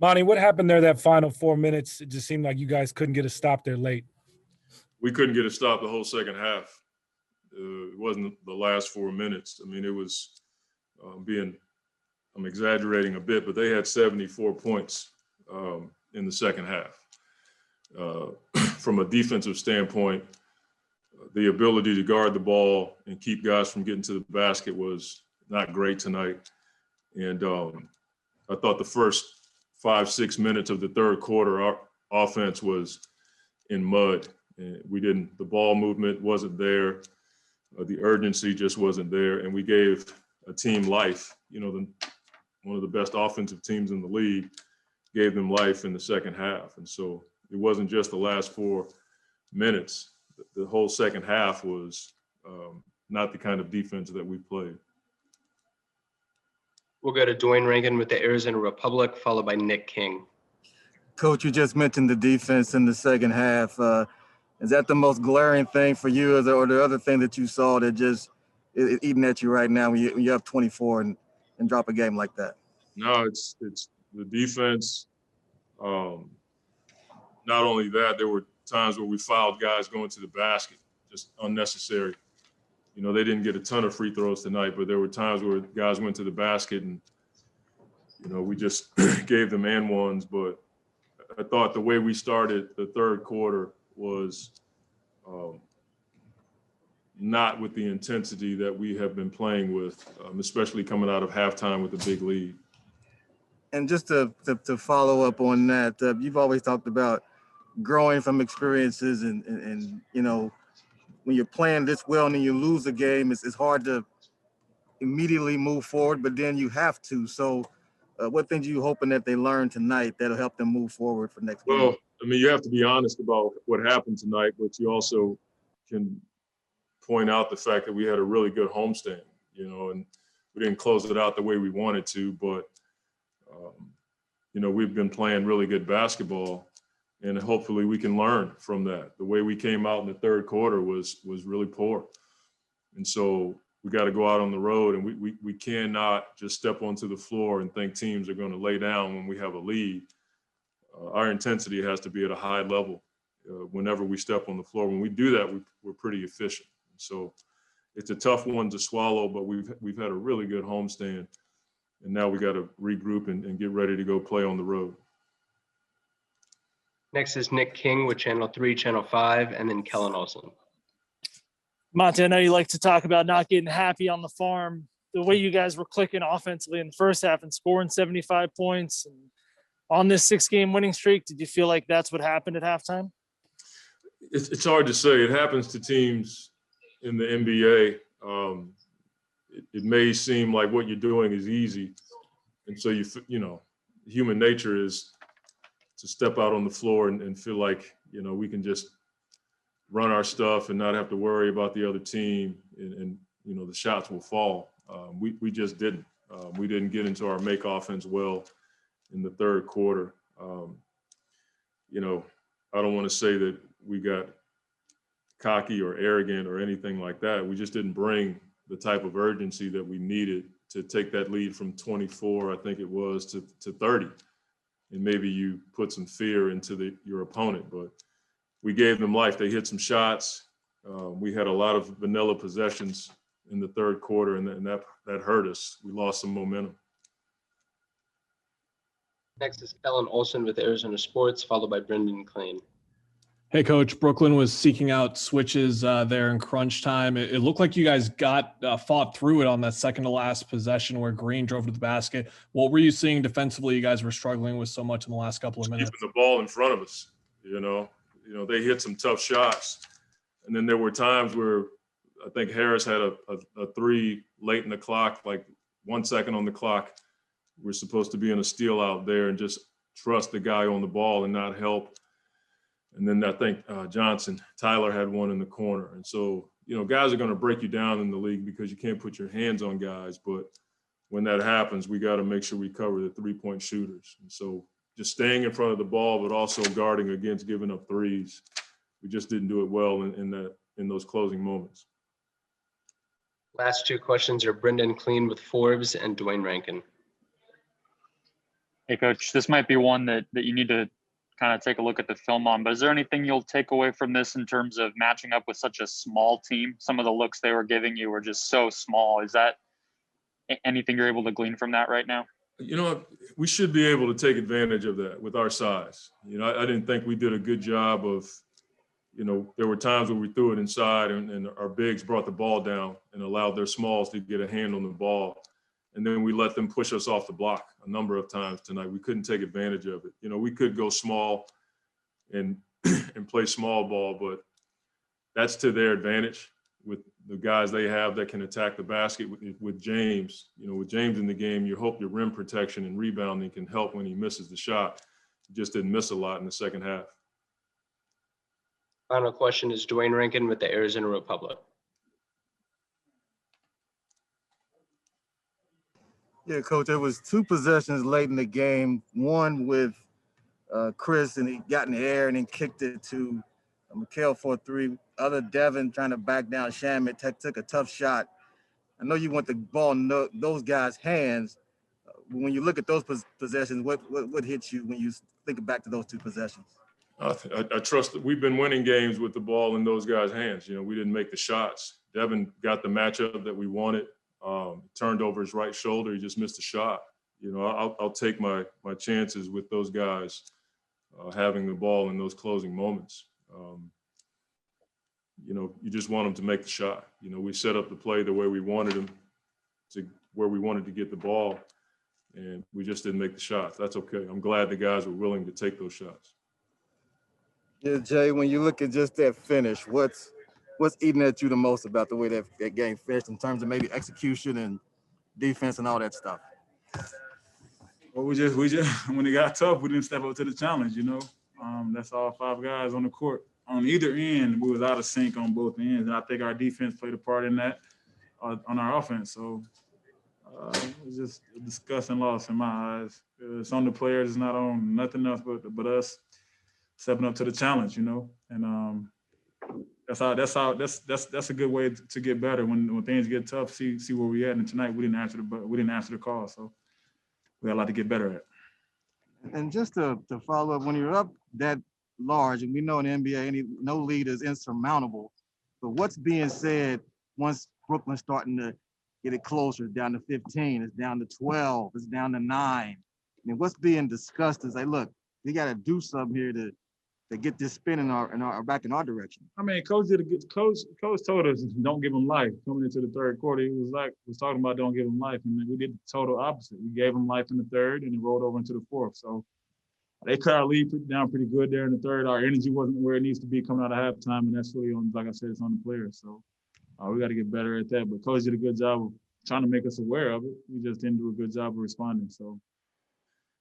Monty, what happened there that final 4 minutes? It just seemed like you guys couldn't get a stop there late. We couldn't get a stop the whole second half. It wasn't the last 4 minutes. I mean, it was I'm exaggerating a bit, but they had 74 points in the second half. From a defensive standpoint, the ability to guard the ball and keep guys from getting to the basket was not great tonight. And I thought the first 5-6 minutes of the third quarter, our offense was in mud. And the ball movement wasn't there. The urgency just wasn't there. And we gave a team life. One of the best offensive teams in the league gave them life in the second half. And so it wasn't just the last 4 minutes. The whole second half was not the kind of defense that we played. We'll go to Dwayne Rankin with the Arizona Republic, followed by Nick King. Coach, you just mentioned the defense in the second half. Is that the most glaring thing for you, or the other thing that you saw that just is eating at you right now when you have 24 and drop a game like that? No, it's the defense. Not only that, there were times where we fouled guys going to the basket, just unnecessary. They didn't get a ton of free throws tonight, but there were times where guys went to the basket and, we just gave them and ones. But I thought the way we started the third quarter was not with the intensity that we have been playing with, especially coming out of halftime with a big lead. And just to follow up on that, you've always talked about growing from experiences and when you're playing this well and then you lose a game, it's hard to immediately move forward, but then you have to. So what things are you hoping that they learn tonight that'll help them move forward for next game? Well, you have to be honest about what happened tonight, but you also can point out the fact that we had a really good homestand, and we didn't close it out the way we wanted to, but, we've been playing really good basketball, and hopefully we can learn from that. The way we came out in the third quarter was really poor. And so we got to go out on the road, and we cannot just step onto the floor and think teams are going to lay down when we have a lead. Our intensity has to be at a high level whenever we step on the floor. When we do that, we're pretty efficient. So it's a tough one to swallow, but we've had a really good homestand, and now we got to regroup and get ready to go play on the road. Next is Nick King with Channel 3, Channel 5, and then Kellen Olson. Monty, I know you like to talk about not getting happy on the farm. The way you guys were clicking offensively in the first half and scoring 75 points and on this 6-game winning streak, did you feel like that's what happened at halftime? It's hard to say. It happens to teams in the NBA. It may seem like what you're doing is easy. And so, human nature is to step out on the floor and feel like, we can just run our stuff and not have to worry about the other team and the shots will fall. We just didn't. We didn't get into our make offense well in the third quarter. I don't want to say that we got cocky or arrogant or anything like that. We just didn't bring the type of urgency that we needed to take that lead from 24, I think it was, to 30. And maybe you put some fear into your opponent, but we gave them life. They hit some shots. We had a lot of vanilla possessions in the third quarter, and that hurt us. We lost some momentum. Next is Kellen Olson with Arizona Sports, followed by Brendan Klein. Hey, Coach. Brooklyn was seeking out switches there in crunch time. It looked like you guys fought through it on that second-to-last possession where Green drove to the basket. What were you seeing defensively you guys were struggling with so much in the last couple of minutes? Keeping the ball in front of us, they hit some tough shots. And then there were times where I think Harris had a three late in the clock, like 1 second on the clock. We're supposed to be in a steal out there and just trust the guy on the ball and not help. And then I think Tyler had one in the corner. And so, guys are going to break you down in the league because you can't put your hands on guys. But when that happens, we got to make sure we cover the three-point shooters. And so just staying in front of the ball, but also guarding against giving up threes. We just didn't do it well in those closing moments. Last two questions are Brendan Klein with Forbes and Dwayne Rankin. Hey, Coach, this might be one that you need to kind of take a look at the film on, but is there anything you'll take away from this in terms of matching up with such a small team? Some of the looks they were giving you were just so small. Is that anything you're able to glean from that right now? You know, we should be able to take advantage of that with our size. You know, I didn't think we did a good job of, you know, there were times where we threw it inside and our bigs brought the ball down and allowed their smalls to get a hand on the ball. And then we let them push us off the block a number of times tonight. We couldn't take advantage of it. You know, we could go small and and play small ball, but that's to their advantage with the guys they have that can attack the basket with James. You know, with James in the game, you hope your rim protection and rebounding can help when he misses the shot. He just didn't miss a lot in the second half. Final question is Dwayne Rankin with the Arizona Republic. Yeah, Coach, there was 2 possessions late in the game. One with Chris, and he got in the air and then kicked it to Mikal for a 3. Other Devin trying to back down Shamit, took a tough shot. I know you want the ball in those guys' hands. When you look at those possessions, what hits you when you think back to those 2 possessions? I trust that we've been winning games with the ball in those guys' hands. You know, we didn't make the shots. Devin got the matchup that we wanted. Turned over his right shoulder. He just missed a shot. You know, I'll take my chances with those guys having the ball in those closing moments. You know, you just want them to make the shot. You know, we set up the play the way we wanted them to, where we wanted to get the ball, and we just didn't make the shots. That's okay. I'm glad the guys were willing to take those shots. Yeah, Jay, when you look at just that finish, what's eating at you the most about the way that game finished in terms of maybe execution and defense and all that stuff? Well, we just when it got tough, we didn't step up to the challenge. You know, that's all 5 guys on the court. On either end, we was out of sync on both ends, and I think our defense played a part in that on our offense. So it was just a disgusting loss in my eyes. It's on the players. It's not on nothing else but us stepping up to the challenge. You know, and that's a good way to get better when things get tough. See where we at. And tonight we didn't answer the call, so we got a lot to get better at. And just to follow up, when you're up that large, and we know in the NBA, no lead is insurmountable, but what's being said once Brooklyn's starting to get it closer, down to 15, it's down to 12, it's down to 9. I mean, what's being discussed is, hey, look, we got to do something here to get this spin in our back in our direction. I mean, coach told us don't give him life coming into the third quarter. He was talking about don't give him life, and then we did the total opposite. We gave him life in the third, and it rolled over into the fourth. So they cut our lead down pretty good there in the third. Our energy wasn't where it needs to be coming out of halftime, and that's really on, like I said, it's on the players. So we got to get better at that. But coach did a good job of trying to make us aware of it. We just didn't do a good job of responding. So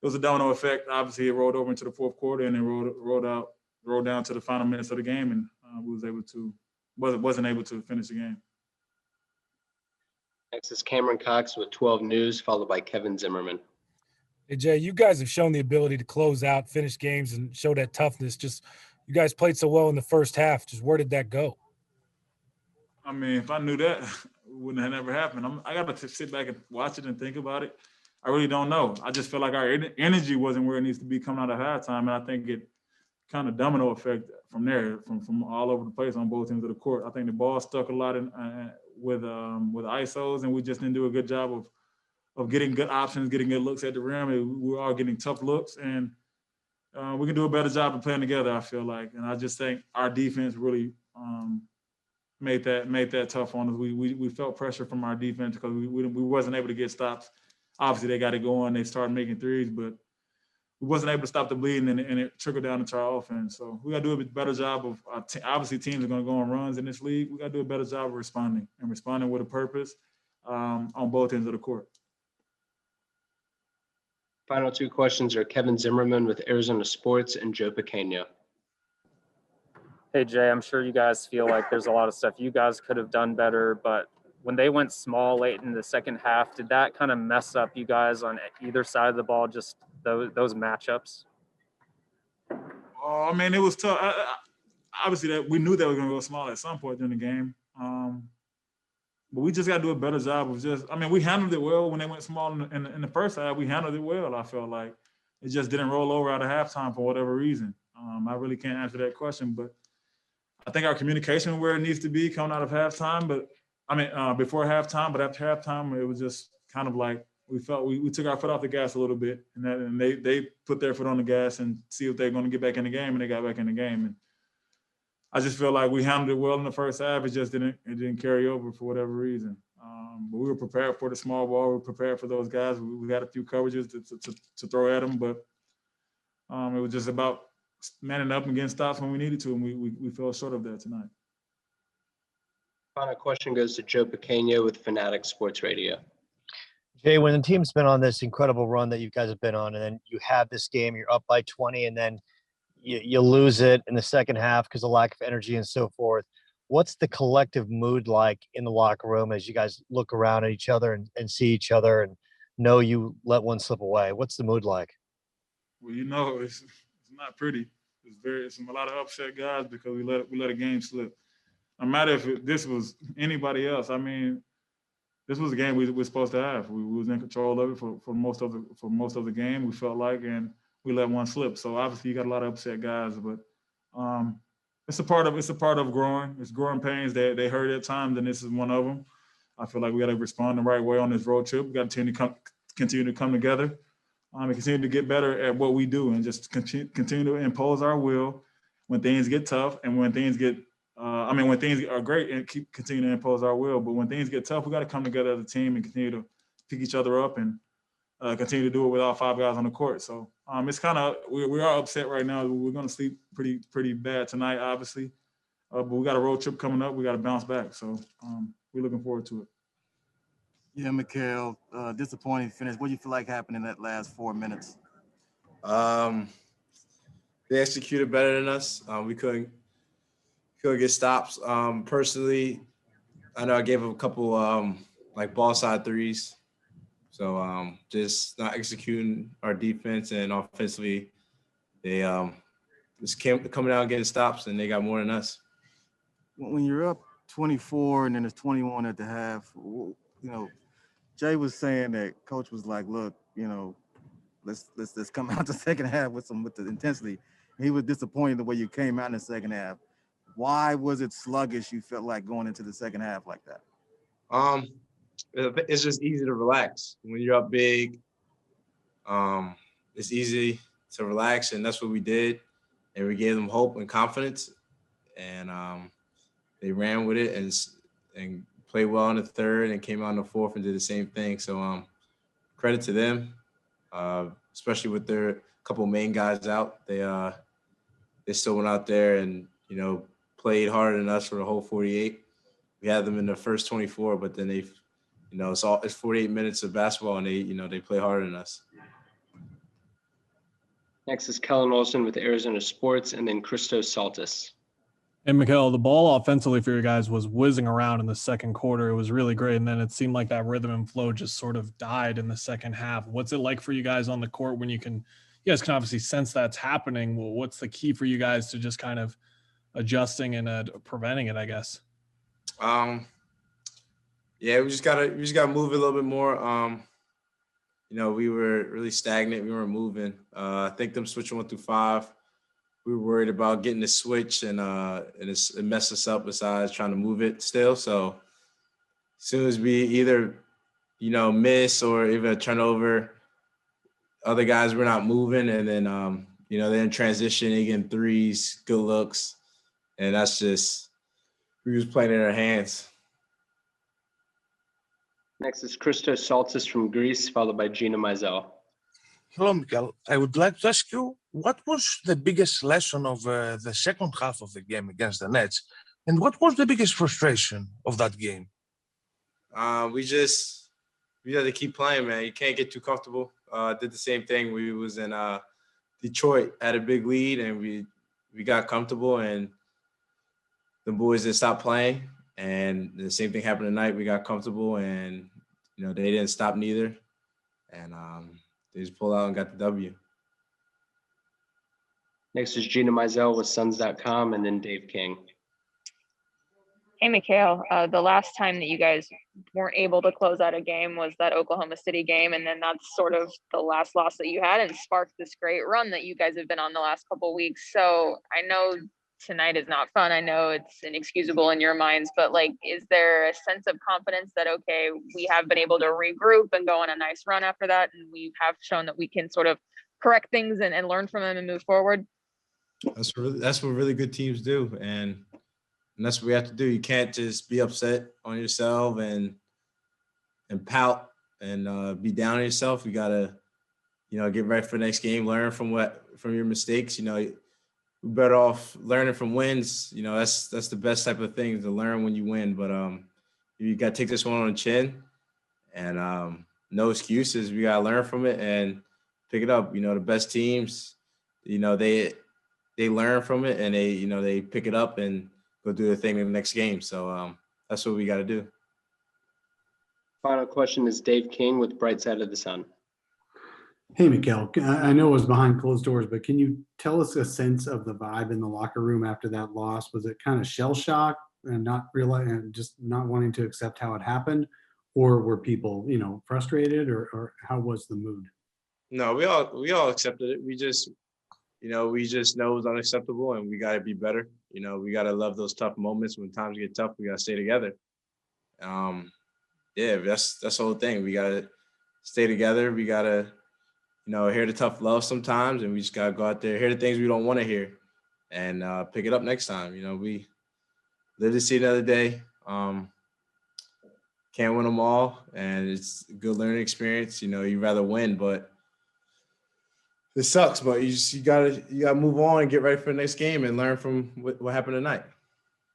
it was a domino effect. Obviously, it rolled over into the fourth quarter, and then rolled down to the final minutes of the game, and wasn't able to finish the game. Next is Cameron Cox with 12 News, followed by Kevin Zimmerman. Hey, Jay, you guys have shown the ability to close out, finish games, and show that toughness. Just you guys played so well in the first half. Just where did that go? I mean, if I knew that, it wouldn't have never happened. I got to sit back and watch it and think about it. I really don't know. I just feel like our energy wasn't where it needs to be coming out of halftime, and I think it kind of domino effect from there, from all over the place on both ends of the court. I think the ball stuck a lot with ISOs, and we just didn't do a good job of getting good options, getting good looks at the rim. We were all getting tough looks, and we can do a better job of playing together, I feel like. And I just think our defense really made that tough on us. We felt pressure from our defense because we wasn't able to get stops. Obviously, they got it going. They started making threes, but we wasn't able to stop the bleeding, and it trickled down into our offense. So we got to do a better job of obviously teams are going to go on runs in this league. We got to do a better job of responding with a purpose on both ends of the court. Final 2 questions are Kevin Zimmerman with Arizona Sports and Joe Pequeno. Hey, Jay, I'm sure you guys feel like there's a lot of stuff you guys could have done better, but when they went small late in the second half, did that kind of mess up you guys on either side of the ball, just those matchups? Oh, I mean, it was tough. Obviously, that we knew they were going to go small at some point during the game. But we just got to do a better job of we handled it well when they went small in the first half. We handled it well, I felt like. it just didn't roll over out of halftime for whatever reason. I really can't answer that question, but I think our communication where it needs to be coming out of halftime, before halftime, but after halftime, it was just kind of like we felt we took our foot off the gas a little bit, and they put their foot on the gas and see if they're going to get back in the game, and they got back in the game. And I just feel like we handled it well in the first half. It just didn't carry over for whatever reason. But we were prepared for the small ball. We were prepared for those guys. We got a few coverages to throw at them, but it was just about manning up and getting stops when we needed to, and we fell short of that tonight. Final question goes to Joe Pequeno with Fanatic Sports Radio. Jay, when the team's been on this incredible run that you guys have been on, and then you have this game, you're up by 20, and then you lose it in the second half because of lack of energy and so forth. What's the collective mood like in the locker room as you guys look around at each other and see each other and know you let one slip away? What's the mood like? Well, it's not pretty. It's a lot of upset guys because we let a game slip. No matter if this was anybody else, I mean, this was a game we were supposed to have. We was in control of it for most of the game. We felt like, and we let one slip. So obviously, you got a lot of upset guys, but it's a part of growing. It's growing pains that they hurt at times, and this is one of them. I feel like we got to respond the right way on this road trip. We got to continue to come together, and continue to get better at what we do, and just continue to impose our will when things get tough, and when things get. When things are great, and continue to impose our will. But when things get tough, we got to come together as a team and continue to pick each other up and continue to do it with all 5 guys on the court. So it's kind of we are upset right now. We're going to sleep pretty bad tonight, obviously. But we got a road trip coming up. We got to bounce back. So we're looking forward to it. Yeah, Mikal, disappointing finish. What do you feel like happened in that last 4 minutes? They executed better than us. We couldn't get stops. Personally, I know I gave them a couple ball side threes. So just not executing our defense, and offensively, they just coming out and getting stops, and they got more than us. When you're up 24 and then it's 21 at the half, Jay was saying that coach was like, look, let's come out the second half with the intensity. He was disappointed the way you came out in the second half. Why was it sluggish, you felt like, going into the second half like that? It's just easy to relax. When you're up big, it's easy to relax, and that's what we did. And we gave them hope and confidence, and they ran with it and played well in the third and came out in the fourth and did the same thing. So credit to them, especially with their couple main guys out. They still went out there and, played harder than us for the whole 48. We had them in the first 24, but then it's 48 minutes of basketball, and they play harder than us. Next is Kellen Olson with Arizona Sports, and then Christos Saltis. And Mikal, the ball offensively for your guys was whizzing around in the second quarter. It was really great. And then it seemed like that rhythm and flow just sort of died in the second half. What's it like for you guys on the court when you guys can obviously sense that's happening? Well, what's the key for you guys to just kind of adjusting and preventing it, I guess? Yeah, we just gotta move a little bit more. We were really stagnant. We weren't moving. I think them switching 1 through 5, we were worried about getting the switch and it messed us up besides trying to move it still. So as soon as we either, miss or even a turnover, other guys were not moving, and then then transitioning in threes, good looks, and that's just we was playing in our hands. Next is Christos Saltis from Greece, followed by Gina Mizell. Hello, Mikal. I would like to ask you, what was the biggest lesson of the second half of the game against the Nets, and what was the biggest frustration of that game? We had to keep playing, man. You can't get too comfortable. Did the same thing. We was in Detroit, had a big lead, and we got comfortable, and the boys didn't stop playing. And the same thing happened tonight. We got comfortable, and they didn't stop neither, and they just pulled out and got the W. Next is Gina Mizell with Suns.com, and then Dave King. Hey, Mikal, the last time that you guys weren't able to close out a game was that Oklahoma City game. And then that's sort of the last loss that you had and sparked this great run that you guys have been on the last couple of weeks. So I know tonight is not fun. I know it's inexcusable in your minds, but like, is there a sense of confidence that, okay, we have been able to regroup and go on a nice run after that, and we have shown that we can sort of correct things and learn from them and move forward? That's what really good teams do. And that's what we have to do. You can't just be upset on yourself and pout and be down on yourself. You gotta, get ready for the next game, learn from your mistakes. We're better off learning from wins. That's the best type of thing, to learn when you win. But you gotta take this one on the chin, and no excuses. We gotta learn from it and pick it up. The best teams, they learn from it, and they pick it up and go do their thing in the next game. So that's what we got to do. Final question is Dave King with Bright Side of the Sun. Hey, Mikal, I know it was behind closed doors, but can you tell us a sense of the vibe in the locker room after that loss? Was it kind of shell shock and not realizing, and just not wanting to accept how it happened? Or were people, frustrated, or how was the mood? No, we all accepted it. We just know it was unacceptable, and we got to be better. We got to love those tough moments. When times get tough, we got to stay together. That's the whole thing. We got to stay together. We got to, hear the tough love sometimes, and we just got to go out there, hear the things we don't want to hear, and pick it up next time. We live to see another day. Can't win them all, and it's a good learning experience. You'd rather win, but it sucks, but you gotta move on and get ready for the next game and learn from what happened tonight.